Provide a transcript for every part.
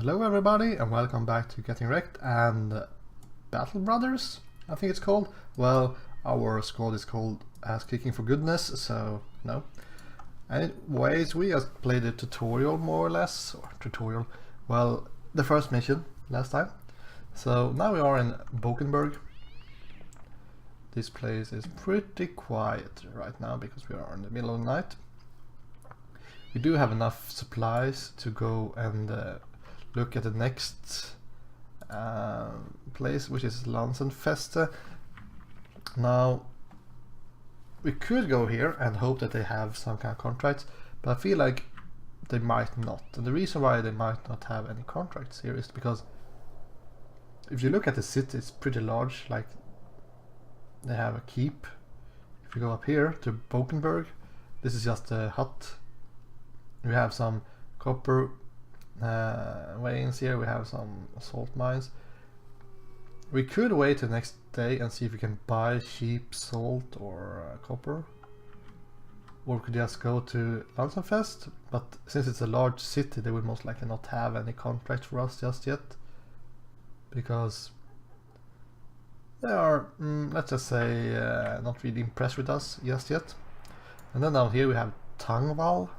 Hello everybody and welcome back to Getting Wrecked and Battle Brothers, I think it's called. Well, our squad is called Ass Kicking for Goodness, so no. Anyways, we just played a tutorial more or less, well, the first mission last time. So now we are in Bokenberg. This place is pretty quiet right now because we are in the middle of the night. We do have enough supplies to go and look at the next place, which is Lanzenfeste. Now, we could go here and hope that they have some kind of contracts, but I feel like they might not. And the reason why they might not have any contracts here is because if you look at the city, it's pretty large. Like, they have a keep. If you go up here to Bokenberg, this is just a hut. We have some copper veins here, we have some salt mines. We could wait the next day and see if we can buy cheap salt or copper. Or we could just go to Lanzenfest, but since it's a large city they will most likely not have any contract for us just yet. Because they are, let's just say, not really impressed with us just yet. And then down here we have Tangval.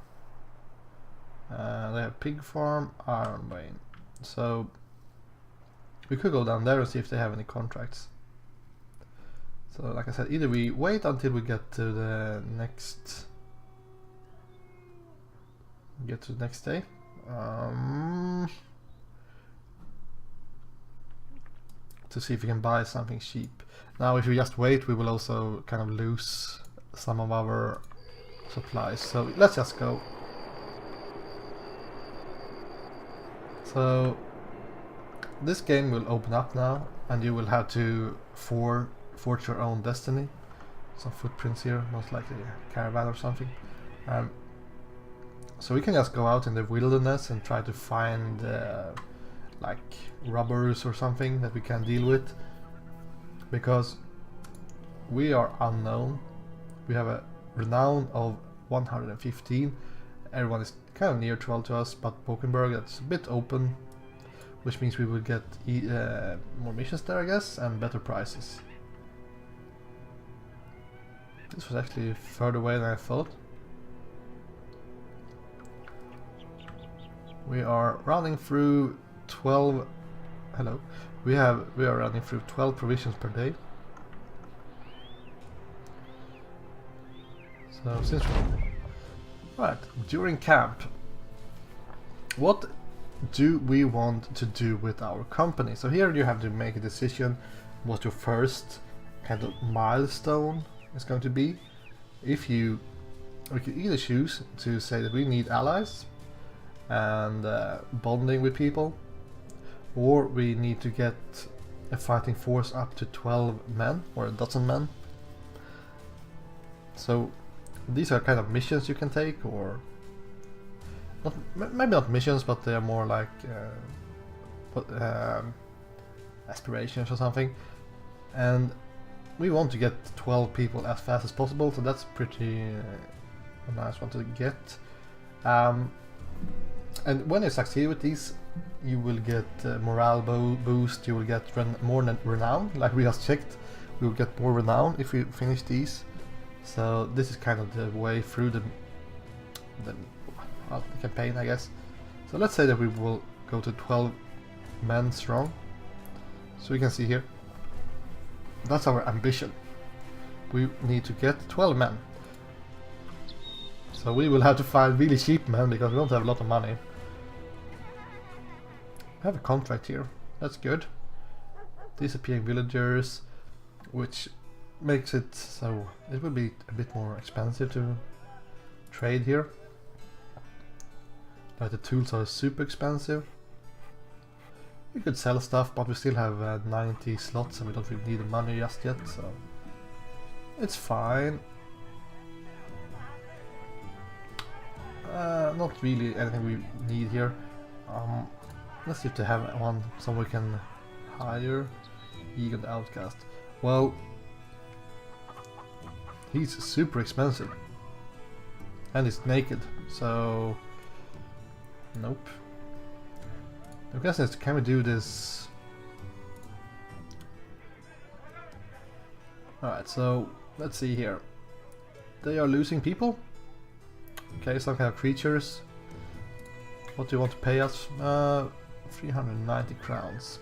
They have pig farm, iron vein. So we could go down there and see if they have any contracts. So like I said, either we wait until we get to the next day. To see if we can buy something cheap. Now if we just wait, we will also kind of lose some of our supplies. So let's just go. So this game will open up now and you will have to forge your own destiny. Some footprints here, most likely a caravan or something. So we can just go out in the wilderness and try to find like robbers or something that we can deal with, because we are unknown. We have a renown of 115. Everyone is kind of near 12 to us, but Bokenberg, that's a bit open, which means we will get more missions there, I guess, and better prices. This was actually further away than I thought. We are running through 12. Hello. We are running through 12 provisions per day. So since right, during camp, what do we want to do with our company? So here you have to make a decision what your first kind of milestone is going to be. We can either choose to say that we need allies and bonding with people, or we need to get a fighting force up to 12 men or a dozen men. So these are kind of missions you can take, or not, maybe not missions, but they are more like aspirations or something. And we want to get 12 people as fast as possible, so that's pretty a nice one to get. And when you succeed with these, you will get morale boost, you will get more renown, like we just checked. We will get more renown if we finish these. So this is kind of the way through the campaign, I guess. So let's say that we will go to 12 men strong. So we can see here, that's our ambition. We need to get 12 men. So we will have to find really cheap men because we don't have a lot of money. We have a contract here, that's good. Disappearing villagers, which makes it so it will be a bit more expensive to trade here. Like the tools are super expensive. We could sell stuff, but we still have 90 slots and we don't really need the money just yet, so it's fine. Not really anything we need here. Let's see if they have one so we can hire. Eagle the Outcast. Well, he's super expensive and he's naked, so nope. The question is, can we do this? Alright, so let's see here. They are losing people. Okay, some kind of creatures. What do you want to pay us? 390 crowns.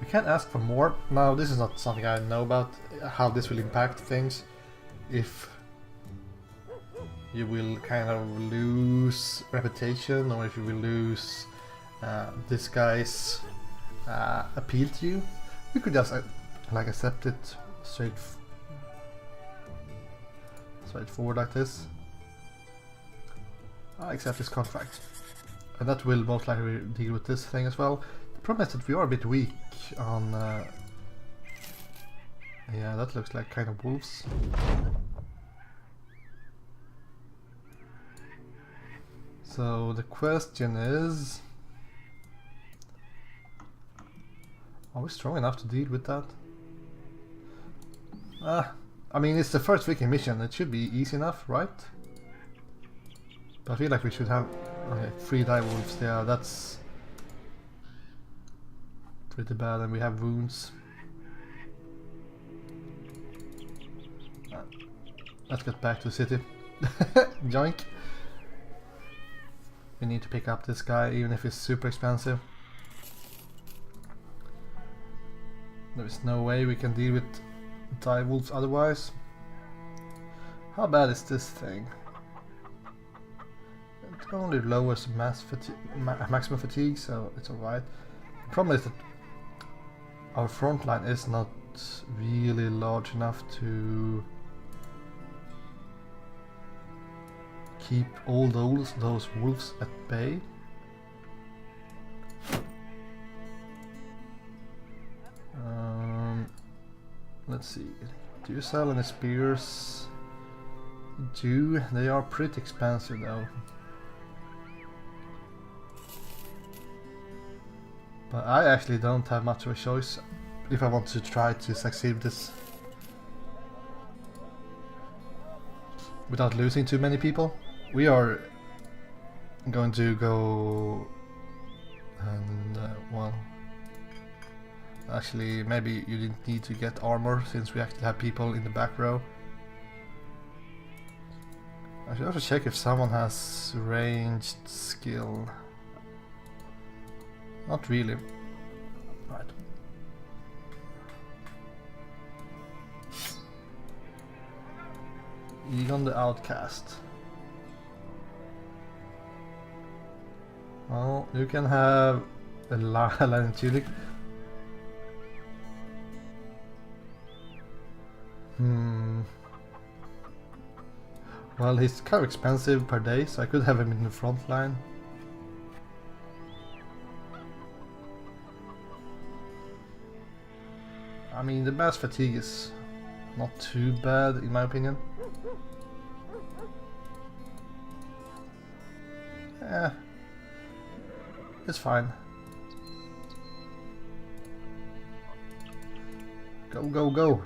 We can't ask for more. Now, this is not something I know about, how this will impact things. If you will kind of lose reputation, or if you will lose this guy's appeal to you. You could just like accept it straightforward like this. I accept this contract. And that will most likely deal with this thing as well. The problem is that we are a bit weak on... yeah, that looks like kind of wolves. So the question is... are we strong enough to deal with that? I mean, it's the first Viking mission, it should be easy enough, right? But I feel like we should have... okay, 3 direwolves, yeah, that's pretty bad, and we have wounds. Let's get back to the city. Joink! We need to pick up this guy, even if it's super expensive. There is no way we can deal with direwolves otherwise. How bad is this thing? It only lowers maximum fatigue, so it's alright. The problem is that our front line is not really large enough to keep all those wolves at bay. Let's see. Do you sell any spears? They are pretty expensive though. But I actually don't have much of a choice if I want to try to succeed with this without losing too many people. We are going to go and well, actually maybe you didn't need to get armor since we actually have people in the back row. I should also check if someone has ranged skill. Not really. Right. Egon the Outcast. Well, you can have a lion tunic. Well, he's kind of expensive per day, so I could have him in the front line. I mean, the mass fatigue is not too bad in my opinion. Yeah, it's fine. Go, go, go!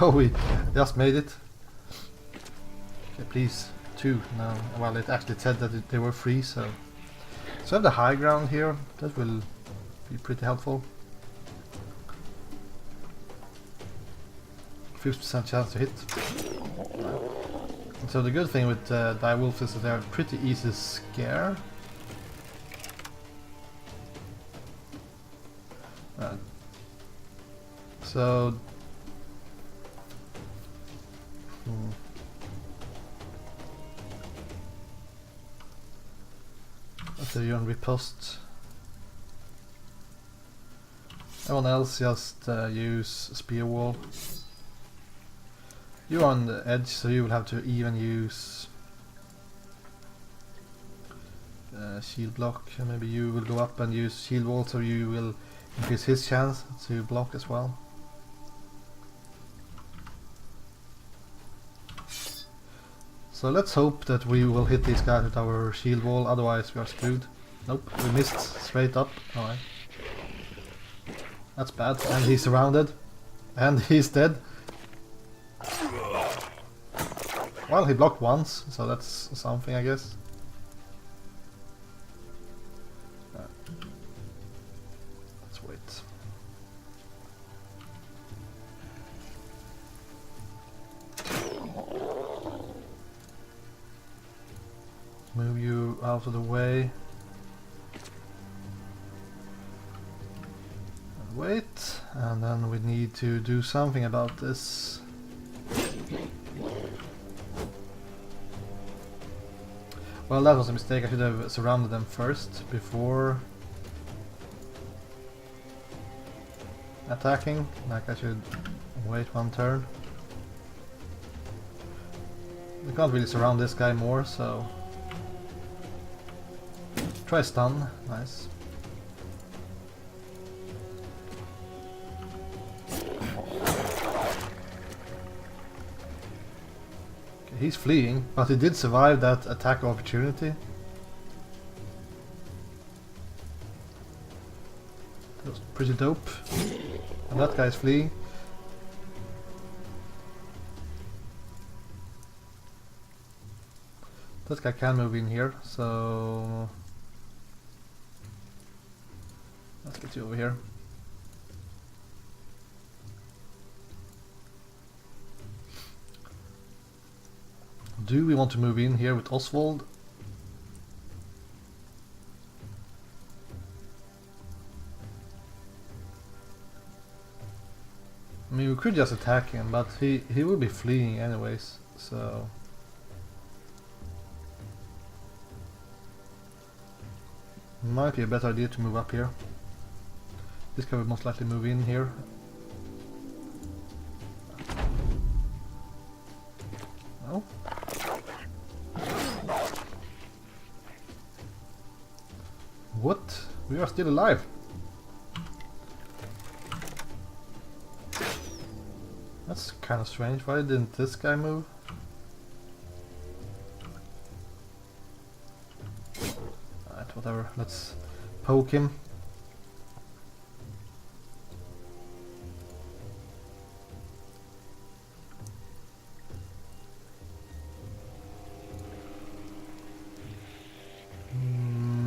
Oh, we just made it. Okay, please, 2 now. Well, it actually said that they were 3, so I have the high ground here. That will be pretty helpful. 50% chance to hit. So the good thing with direwolves is that they're pretty easy to scare. So so you're on riposte. Everyone else just use spear wall. You're on the edge, so you will have to even use shield block. And maybe you will go up and use shield wall, so you will increase his chance to block as well. So let's hope that we will hit these guys with our shield wall, otherwise we are screwed. Nope, we missed straight up. Alright. That's bad. And he's surrounded. And he's dead. Well, he blocked once, so that's something, I guess. out of the way. And wait, and then we need to do something about this. Well, that was a mistake. I should have surrounded them first before attacking. Like, I should wait one turn. We can't really surround this guy more, so try stun. Nice. Okay, he's fleeing, but he did survive that attack opportunity. That was pretty dope. And that guy's fleeing. That guy can move in here, so let's get you over here. Do we want to move in here with Oswald? I mean, we could just attack him, but he will be fleeing anyways, so might be a better idea to move up here. This guy will most likely move in here. Oh. What? We are still alive. That's kind of strange. Why didn't this guy move? Alright, whatever. Let's poke him.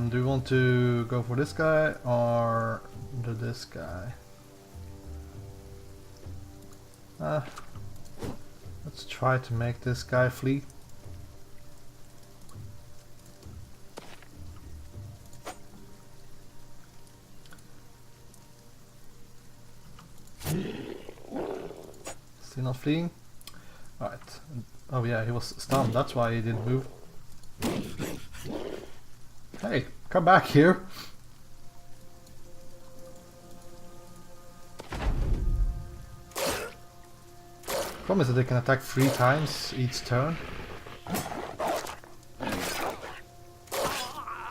Do we want to go for this guy or do this guy? Let's try to make this guy flee. Still not fleeing? Right. Oh yeah, he was stunned, that's why he didn't move. Hey, come back here! Problem is that they can attack 3 times each turn.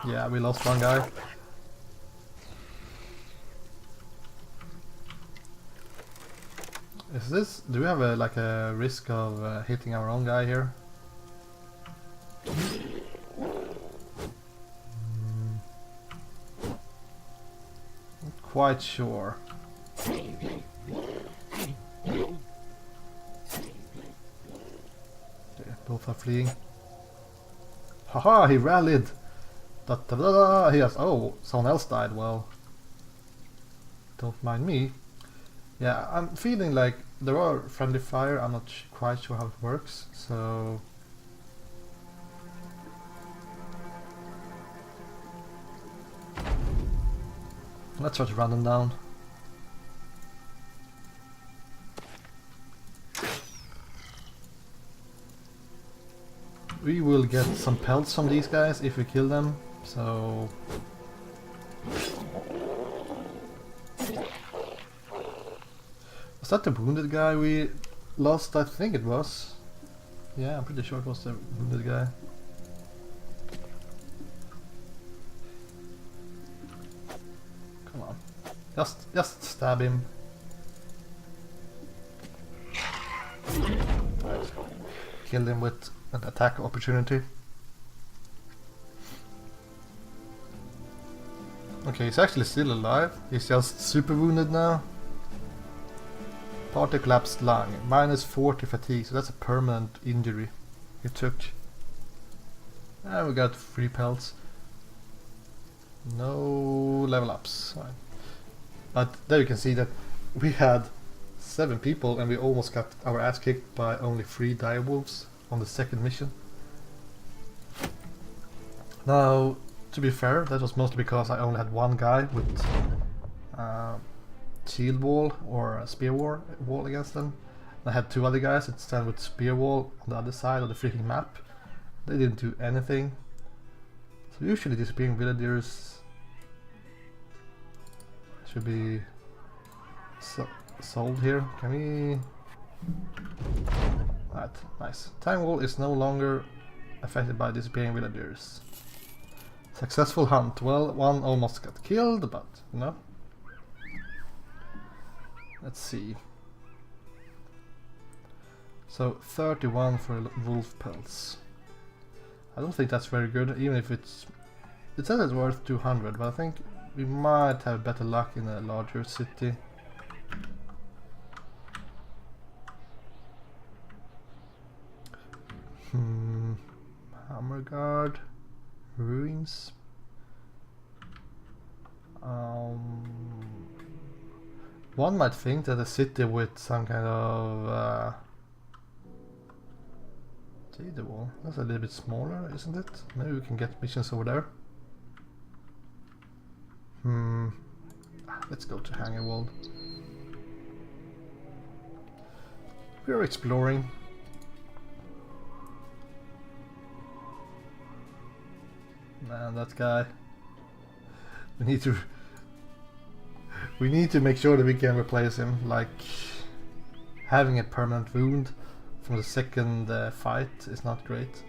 Yeah, we lost one guy. Is this? Do we have like a risk of hitting our own guy here? Not quite sure. Both are fleeing. Haha, he rallied! Da, da, da, da. He has. Oh, someone else died. Well, don't mind me. Yeah, I'm feeling like there are friendly fire. I'm not quite sure how it works, so. Let's try to run them down. We will get some pelts from these guys if we kill them, so... Was that the wounded guy we lost? I think it was. Yeah, I'm pretty sure it was the wounded guy. Come on. Just stab him. Right. Kill him with an attack opportunity. Okay, he's actually still alive. He's just super wounded now. Partly collapsed lung, -40 fatigue, so that's a permanent injury he took. And we got 3 pelts. No level ups. Right. But there you can see that we had 7 people and we almost got our ass kicked by only 3 direwolves on the second mission. Now, to be fair, that was mostly because I only had one guy with shield wall or a spear wall against them. I had two other guys that stand with spear wall on the other side of the freaking map. They didn't do anything. So usually disappearing villagers should be sold here. Can we... Right, nice. Time wall is no longer affected by disappearing villagers. Successful hunt. Well, one almost got killed, but you know. Let's see. So 31 for wolf pelts. I don't think that's very good, even if it says it's worth 200, but I think we might have better luck in a larger city. Hammer guard, ruins. One might think that a city with some kind of the wall. That's a little bit smaller, isn't it? Maybe we can get missions over there. Let's go to Hanger Wall. We are exploring. Man, that guy. We need to make sure that we can replace him. Like having a permanent wound from the second fight is not great.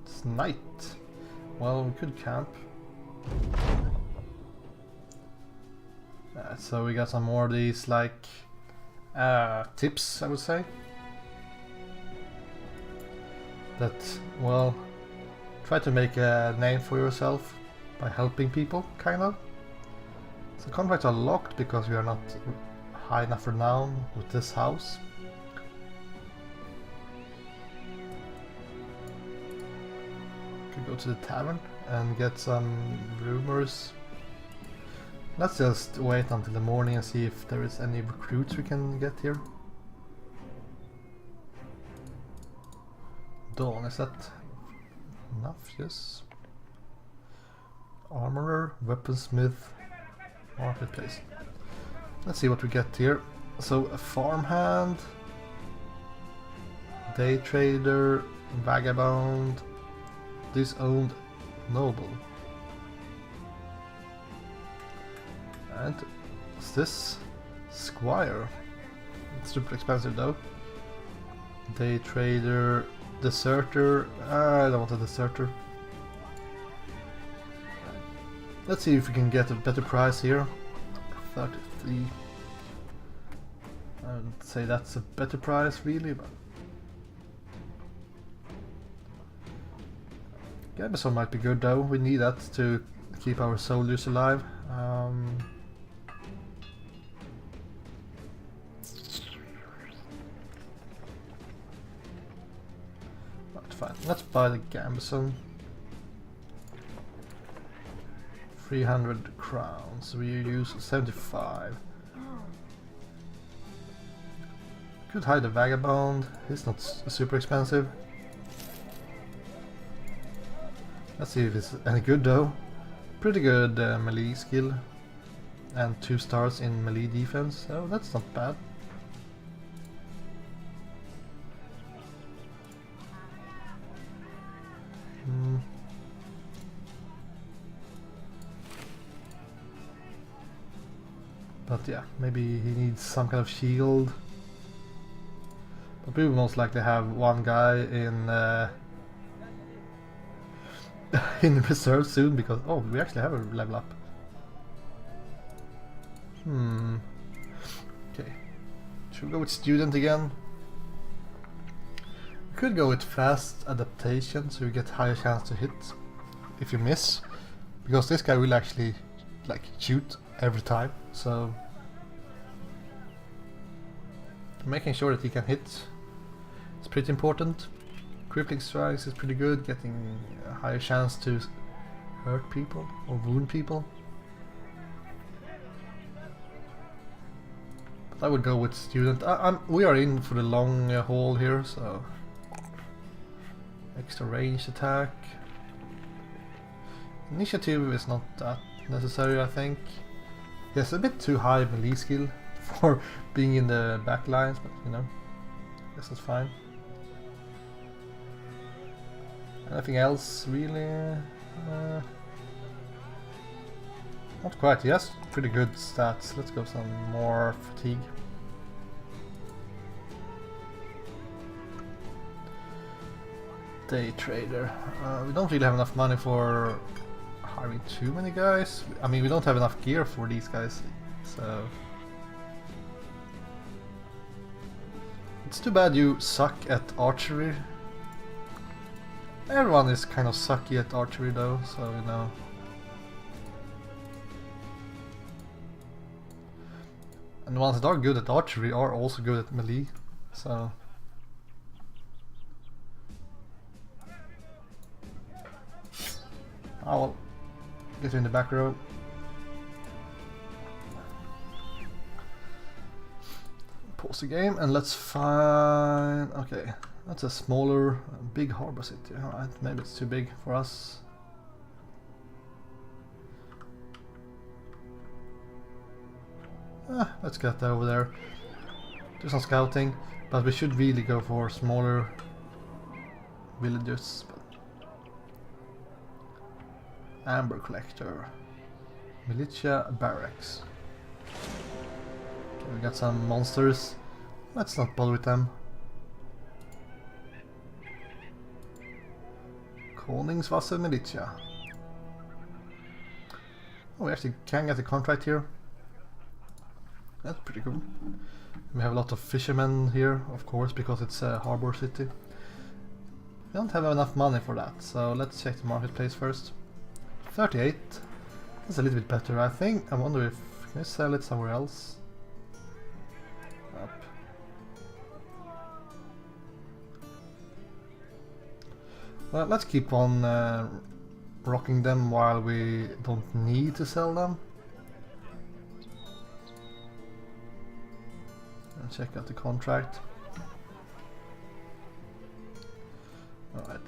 It's night. Well, we could camp. So we got some more of these like tips, I would say. That, well, try to make a name for yourself by helping people, kind of. So contracts are locked because we are not high enough renown with this house. Could go to the tavern and get some rumors. Let's just wait until the morning and see if there is any recruits we can get here. Dawn, is that enough? Yes. Armorer, weaponsmith, marketplace. Let's see what we get here. So a farmhand, day trader, vagabond, disowned noble. And what's this? Squire. It's super expensive though. Day trader, deserter. I don't want a deserter. Let's see if we can get a better price here. 33. I wouldn't say that's a better price really, but Gamison might be good though. We need that to keep our soldiers alive. Right, fine. Let's buy the Gamison. 300 crowns. We use 75. Could hide the vagabond. He's not super expensive. Let's see if it's any good though. Pretty good melee skill. And 2 stars in melee defense. So that's not bad. But yeah, maybe he needs some kind of shield. But we will most likely have one guy in in reserve soon because we actually have a level up. Okay, should we go with student again? We could go with fast adaptation so you get higher chance to hit if you miss, because this guy will actually like shoot every time, so making sure that he can hit is pretty important. Crippling strikes is pretty good, getting a higher chance to hurt people or wound people. But I would go with student. We are in for the long haul here, so extra range attack. Initiative is not that necessary, I think. Yes, a bit too high melee skill for being in the back lines, but you know, I guess that's fine. Anything else really? Not quite. He has pretty good stats. Let's go some more fatigue. Day trader. We don't really have enough money for hiring too many guys. I mean, we don't have enough gear for these guys, so it's too bad you suck at archery. Everyone is kind of sucky at archery though, so you know. And the ones that are good at archery are also good at melee, so I'll get you in the back row. Pause the game and let's find... okay, that's a smaller, big harbor city. Alright, maybe it's too big for us. Let's get that over there. Do some scouting, but we should really go for smaller villages. Amber collector, militia barracks. Okay, we got some monsters. Let's not bother with them. Koningswasser militia. Oh, we actually can get a contract here. That's pretty cool. We have a lot of fishermen here, of course, because it's a harbor city. We don't have enough money for that, so let's check the marketplace first. 38. That's a little bit better, I think. I wonder if... can I sell it somewhere else? Up. Well, let's keep on rocking them while we don't need to sell them. And check out the contract. Alright,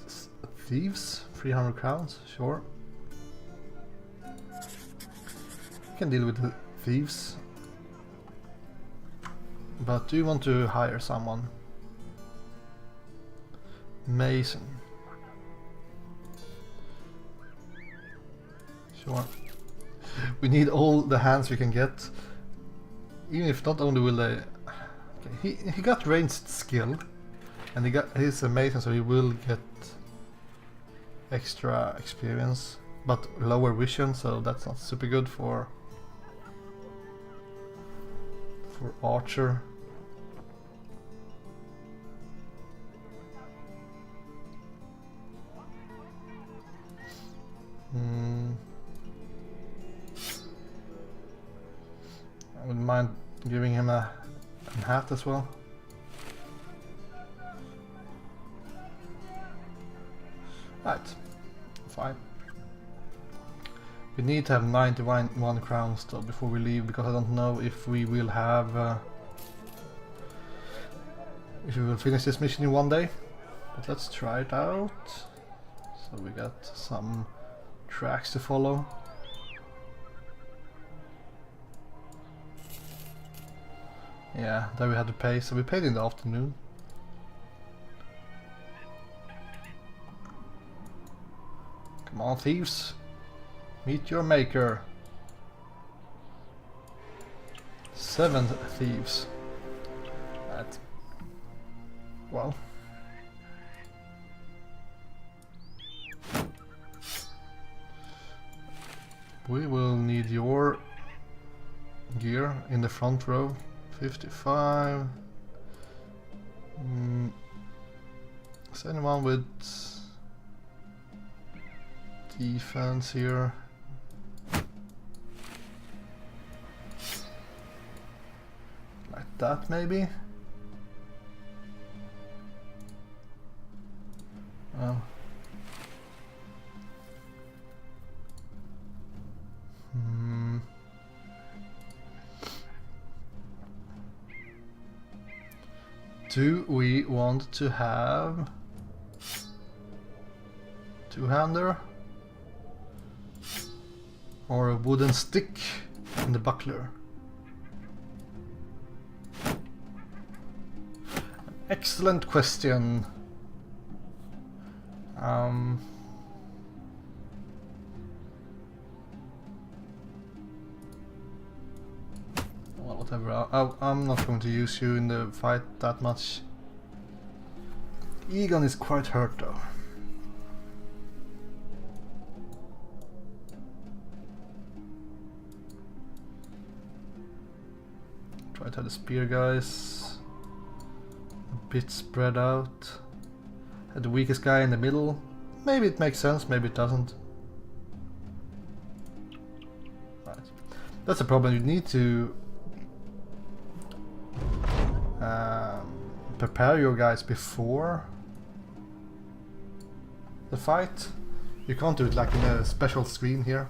thieves, 300 crowns, sure. Can deal with the thieves, but do you want to hire someone? Mason. Sure. We need all the hands we can get, even if not only will they... okay, he got ranged skill, and he's a Mason, so he will get extra experience, but lower vision, so that's not super good for archer. I wouldn't mind giving him a hat as well. Right, fine. We need to have 91 crowns though before we leave, because I don't know if we will have if we will finish this mission in one day. But let's try it out. So we got some tracks to follow. Yeah, there we had to pay, so we paid in the afternoon. Come on, thieves. Meet your maker. 7 thieves. That... well... we will need your gear in the front row. 55. Is anyone with defense here? Like that maybe? Oh. Do we want to have two-hander or a wooden stick in the buckler? Excellent question. Well, whatever. I'm not going to use you in the fight that much. Egon is quite hurt though. Try to have the spear guys a bit spread out. Had the weakest guy in the middle. Maybe it makes sense, maybe it doesn't. Right. That's a problem. You need to prepare your guys before the fight. You can't do it like in a special screen here.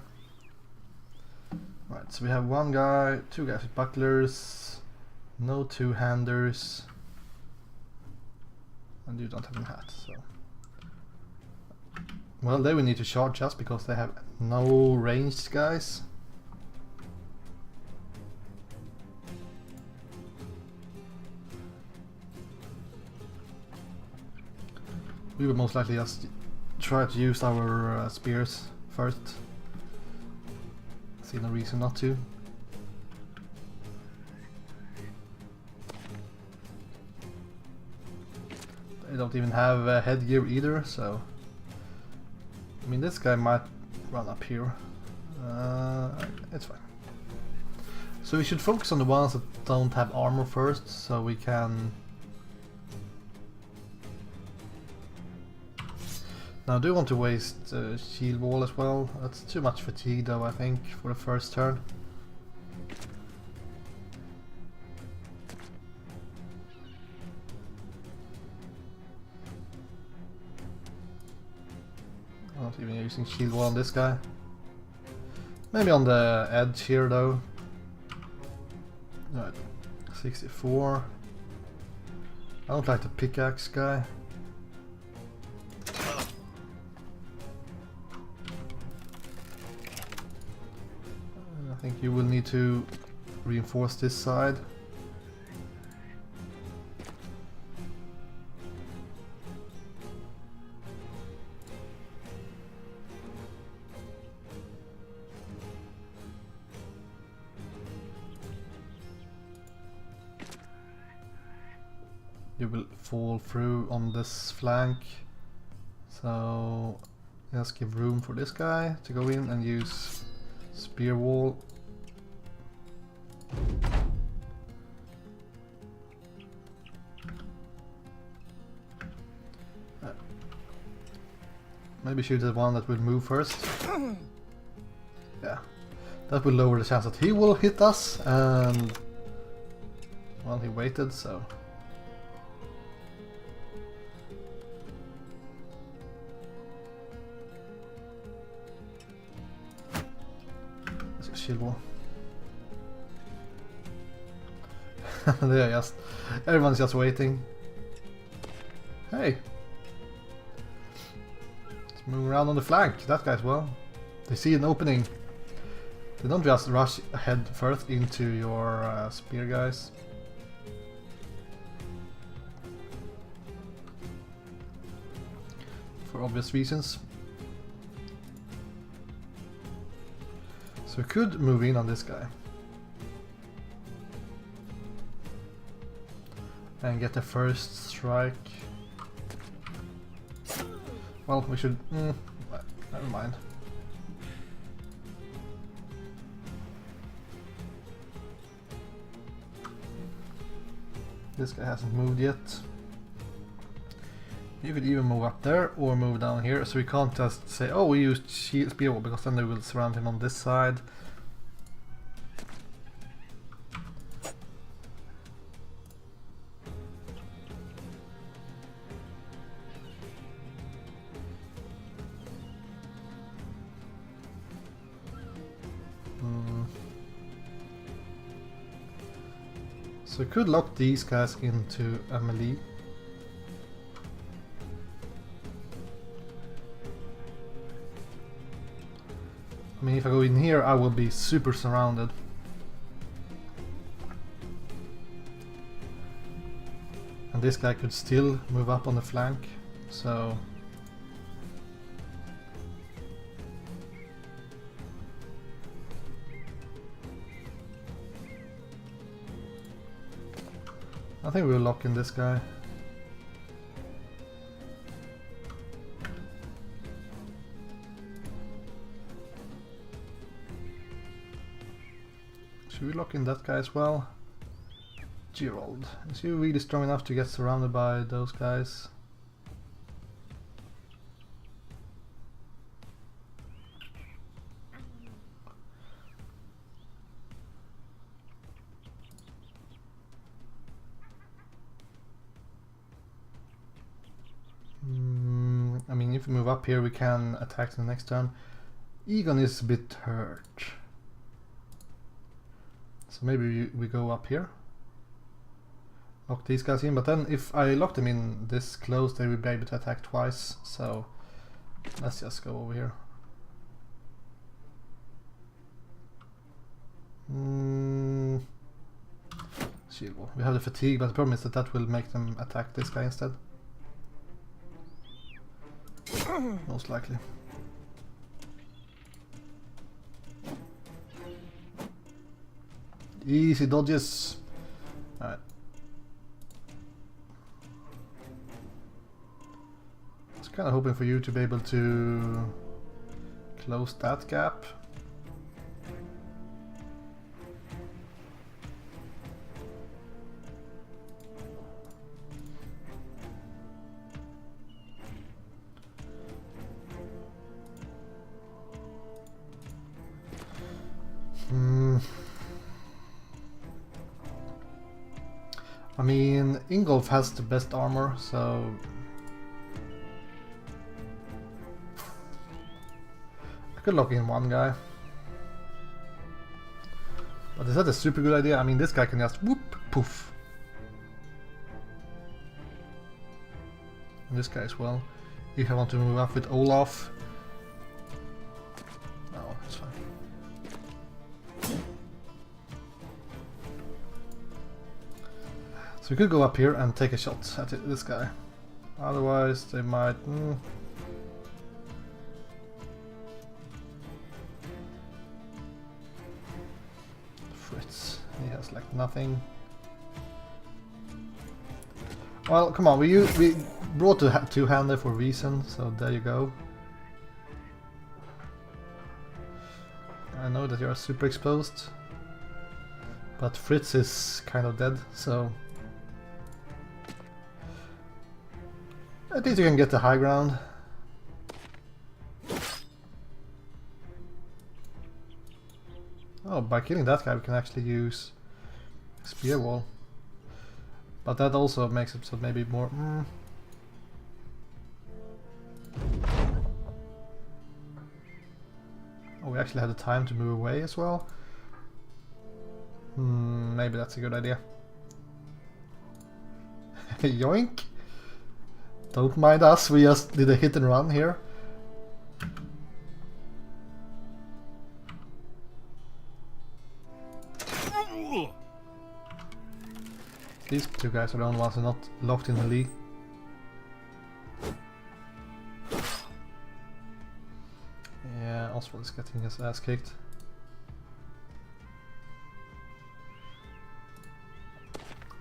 Right, so we have one guy, two guys with bucklers, no two-handers, and you don't have a hat, so... Well, they will need to charge us because they have no ranged guys. We will most likely just try to use our spears first. See no reason not to. They don't even have headgear either, so... I mean, this guy might run up here. It's fine. So we should focus on the ones that don't have armor first, so we can... Now I do want to waste shield wall as well. That's too much fatigue though, I think, for the first turn. I'm not even using shield wall on this guy. Maybe on the edge here though. Right, 64. I don't like the pickaxe guy. I think you will need to reinforce this side. You will fall through on this flank, so just give room for this guy to go in and use spear wall. Maybe shoot the one that will move first. Yeah, that will lower the chance that he will hit us, and well, he waited, so let's get shield wall. They're just, everyone's just waiting. Hey, move around on the flank, that guy as well. They see an opening. They don't just rush head first into your spear guys. For obvious reasons. So we could move in on this guy. And get the first strike. Well, we should... never mind. This guy hasn't moved yet. You could even move up there or move down here, so we can't just say, oh, we used spear wall, because then they will surround him on this side. So we could lock these guys into a melee. I mean, if I go in here, I will be super surrounded. And this guy could still move up on the flank, so... I think we'll lock in this guy. Should we lock in that guy as well? Gerald. Is he really strong enough to get surrounded by those guys? I mean, if we move up here, we can attack the next turn. Egon is a bit hurt. So maybe we go up here. Lock these guys in, but then if I lock them in this close, they will be able to attack twice. So let's just go over here. Shield wall. We have the fatigue, but the problem is that that will make them attack this guy instead. Most likely. Easy dodges. Alright. I was kind of hoping for you to be able to close that gap. I mean, Ingolf has the best armor, so I could lock in one guy. But is that a super good idea? I mean, this guy can just whoop, poof. And this guy as well. If I want to move up with Olaf. No, it's fine. So we could go up here and take a shot at this guy. Otherwise they might... Fritz, he has like nothing. Well, come on, we brought the two-hander for a reason, so there you go. I know that you are super exposed, but Fritz is kind of dead, so... At least you can get the high ground. Oh, by killing that guy we can actually use spear wall. But that also makes it so maybe more... Oh, we actually had the time to move away as well. Maybe that's a good idea. Yoink! Don't mind us, we just did a hit and run here. These two guys are the only ones who are not locked in the league. Yeah, Oswald is getting his ass kicked.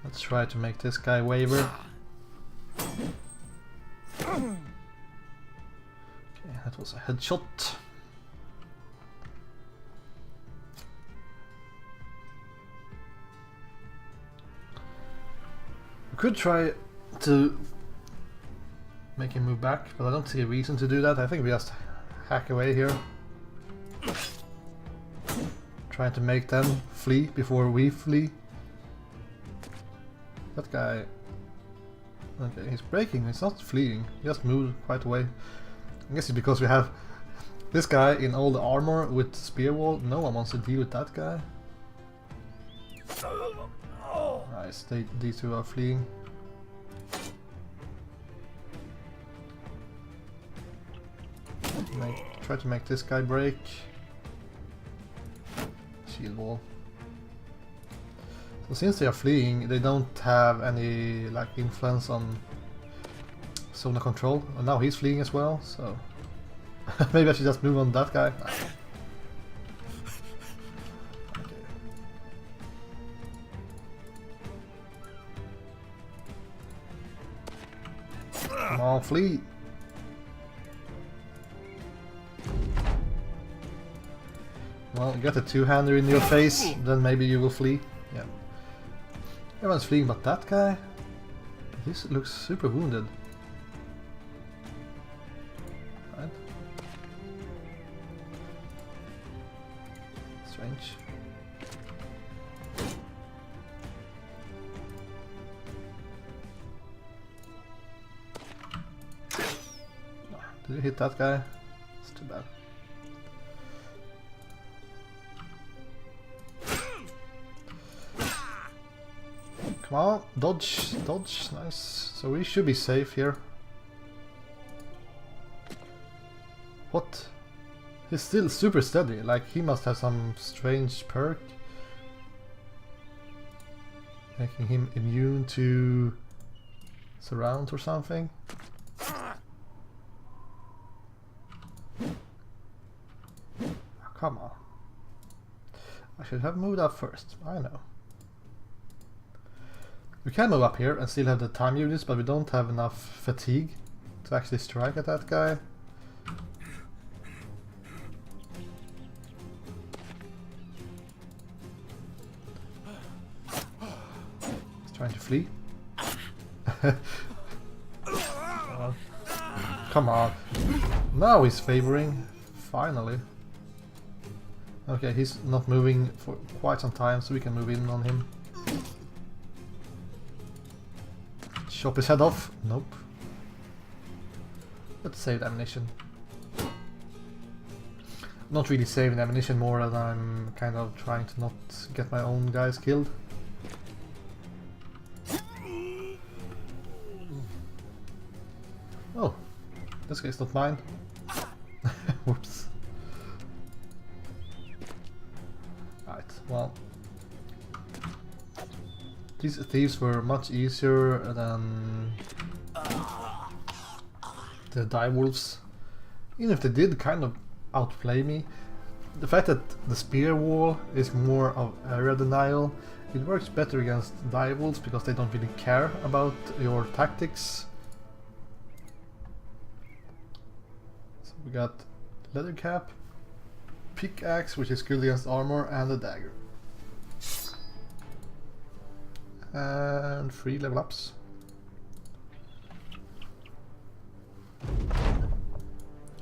Let's try to make this guy waver. Okay, that was a headshot. We could try to make him move back, but I don't see a reason to do that. I think we just hack away here. Trying to make them flee before we flee. That guy... Okay, he's breaking, he's not fleeing, he just moved quite away. I guess it's because we have this guy in all the armor with spear wall. No one wants to deal with that guy. Nice, these two are fleeing. Try to make this guy break. Shield wall. So since they are fleeing, they don't have any like influence on zone of control. And now he's fleeing as well, so maybe I should just move on that guy. Okay. Come on, flee! Well, get a two-hander in your face, then maybe you will flee. Yeah. Everyone's fleeing but that guy. This looks super wounded. Right. Strange. Did you hit that guy? It's too bad. Come on, dodge, dodge, nice. So we should be safe here. What? He's still super steady, like he must have some strange perk making him immune to surround or something. Oh, come on. I should have moved up first, I know. We can move up here and still have the time units, but we don't have enough fatigue to actually strike at that guy. He's trying to flee. Come on. Now he's favoring. Finally. Okay, he's not moving for quite some time, so we can move in on him. Chop his head off. Nope. Let's save the ammunition. Not really saving ammunition, more than I'm kind of trying to not get my own guys killed. Oh, this guy's not mine. Whoops. Right, well. These thieves were much easier than the direwolves. Even if they did kind of outplay me, the fact that the spear wall is more of area denial, it works better against direwolves because they don't really care about your tactics. So we got leather cap, pickaxe, which is good against armor, and a dagger. And 3 level ups.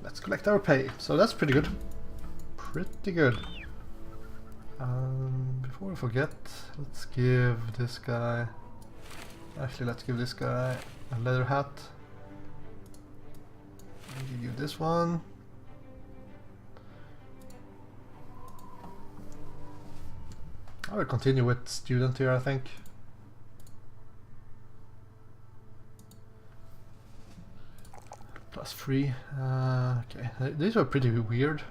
Let's collect our pay. So that's pretty good. Pretty good. Before we forget, let's give this guy... Actually, let's give this guy a leather hat. I'll give you this one. I will continue with student here, I think. +3. Okay, these are pretty weird.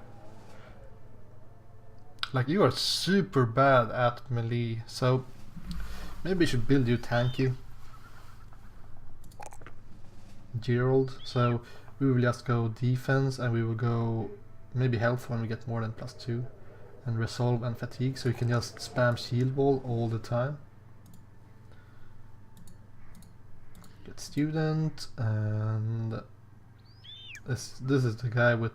Like, you are super bad at melee, so maybe we should build you tanky, Gerald. So we will just go defense, and we will go maybe health when we get more than +2, and resolve and fatigue, so we can just spam shield wall all the time. Get student, and this is the guy with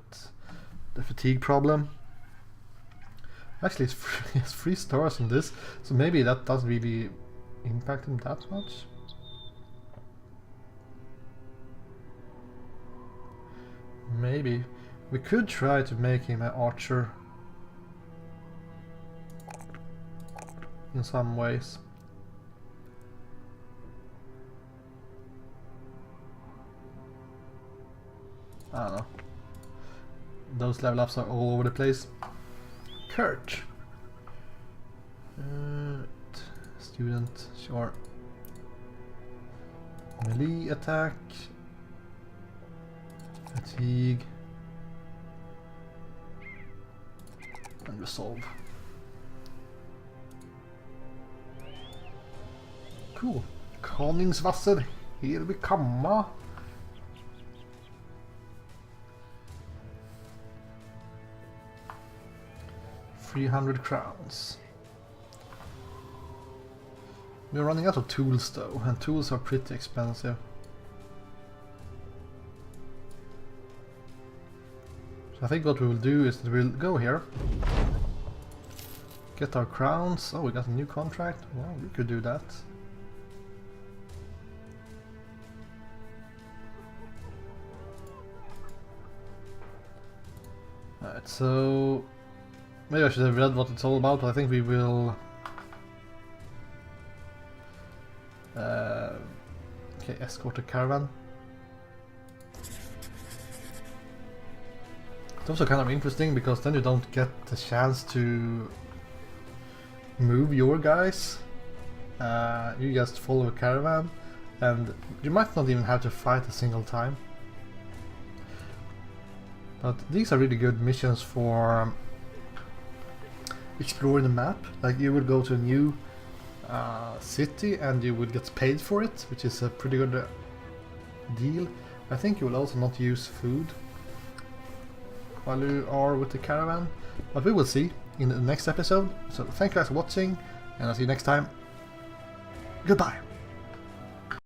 the fatigue problem. Actually, he has 3 stars in this, so maybe that doesn't really impact him that much. Maybe we could try to make him an archer in some ways. I don't know. Those level ups are all over the place. Kurt. Student, sure. Melee attack. Fatigue. And resolve. Cool. Koningsvasser, here we come. 300 crowns. We're running out of tools though, and tools are pretty expensive. So I think what we will do is that we'll go here, get our crowns. Oh, we got a new contract. Well, we could do that. Alright, so maybe I should have read what it's all about, but I think we will okay, escort a caravan. It's also kind of interesting because then you don't get the chance to move your guys. You just follow a caravan and you might not even have to fight a single time. But these are really good missions for exploring the map. Like you would go to a new city and you would get paid for it, which is a pretty good deal. I think you will also not use food while you are with the caravan, but we will see in the next episode. So thank you guys for watching, and I'll see you next time. Goodbye!